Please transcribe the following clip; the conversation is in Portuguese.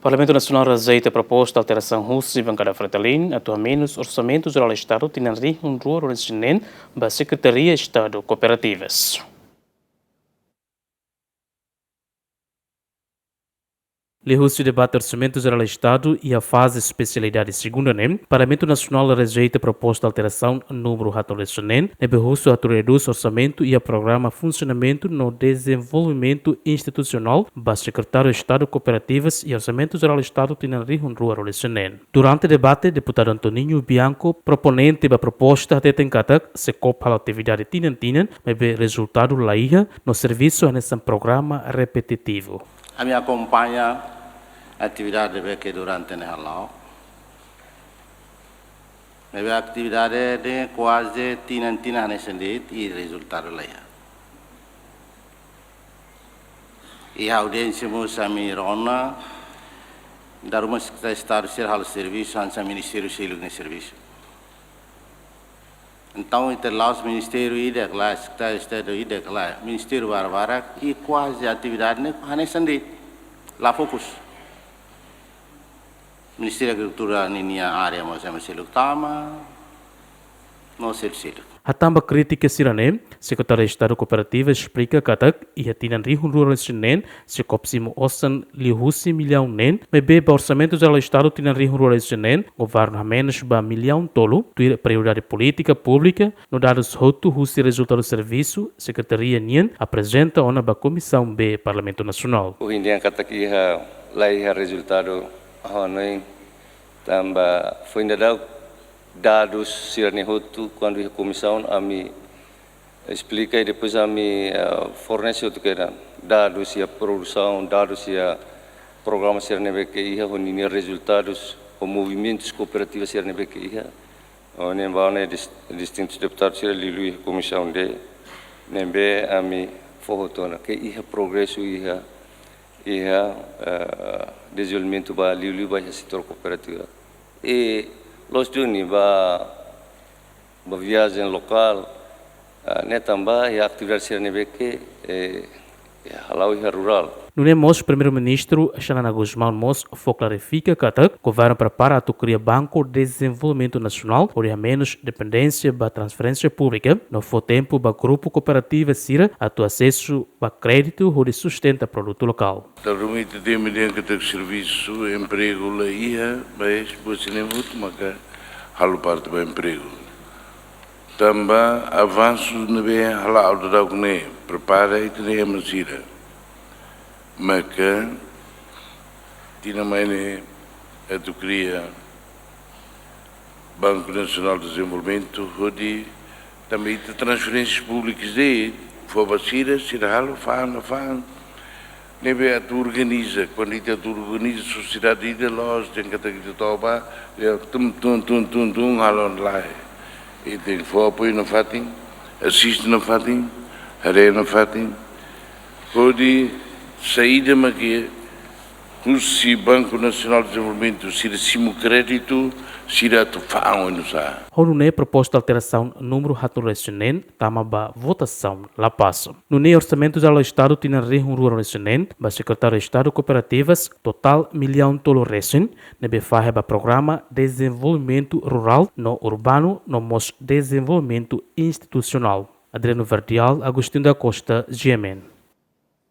Parlamento Nacional rejeita a proposta de alteração russa e bancada Fretilin, atualmente Orçamento Geral do Estado tem um rol original da Secretaria de Estado Cooperativas. Lehus o debate Orçamento Geral do Estado e a fase de especialidade segunda NEM, Parlamento Nacional rejeita a proposta de alteração número ratolessonen, nebehus a reduz orçamento e a programa funcionamento no desenvolvimento institucional, ba Secretário de Estado Cooperativas e Orçamento Geral do Estado tem um rua rolessonen. Durante o debate, deputado Antoninho Bianco, proponente da proposta, até tem que se copa a atividade tinan, mas resultado laia no serviço nesse programa repetitivo. A minha acompanha a atividade que durante o ano. A atividade de quase tinan nesse e resultado lá. E a audiência moçami rona dar uma Estado ser hal serviço antes o Ministério Civil de Serviço. Então, entre os ministérios e a Secretaria de Estado e o Ministério Barbara e quase a atividade nesse lá fokus. Ministério da Agricultura na área mas é utama, não sei se. A tamba crítica sirane, Secretário de Estado Cooperativa explica que a tinan rihun rural sinen se copsimo osan lihusi milhão nen, mebe ba orçamento geral do Estado tinan rihun rural sinen, governo a menos ba milhão tolo, tuir prioridade política pública, no dados hotu husi resultado do serviço, Secretaria nien apresenta ona ba Comissão B Parlamento Nacional. O indian kata que lá resultado honoi tamba foi ainda dados sirane hotu quando a comissão a me explica e depois a me fornece outro que era dados e a produção, dados e a programa sirane que ia honini resultados o movimentos cooperativos sirane que ia onem baune distintos deputados sirane lilu a comissão de nembe a me forrotona que ia progresso ia desenvolvimento ba lilu ba setor cooperativo e los duni ba viagem local netamba e atividade sirane que halau e rural. No nemos primeiro-ministro Xanana Guzmão Mos clarifica que o governo prepara a criar Banco de Desenvolvimento Nacional, por menos dependência da transferência pública, no tempo da grupo cooperativa Sira, a acesso a crédito ou de sustenta produto local. Realmente tem mediante que serviço, emprego lá ia, mas você nem muito, mas halo parte do emprego. Também avanços na bem halal do dagune, prepara e tem a mesira. Mas tinha mais a do cria Banco Nacional de Desenvolvimento, onde também tem transferências públicas de Fobacira, Ciralo, Fan, neve a tu organiza, quando a tu organiza a sociedade de nós, tem que ter que toba, tum, halon lá, e tem apoio no fatim, assiste no fatim, haré no fatim, onde saída magia, o Banco Nacional de Desenvolvimento, se recimo crédito, se irá tufar no sa. Horune proposta alteração número ratolessonen, tama ba votação la passo. No orçamento do Estado tinha rehun rural ba Secretário de Estado Cooperativas, total milhão tolo recen, nebe fahe ba programa desenvolvimento rural no urbano no mos desenvolvimento institucional. Adriano Verdial, Agostinho da Costa, GMN.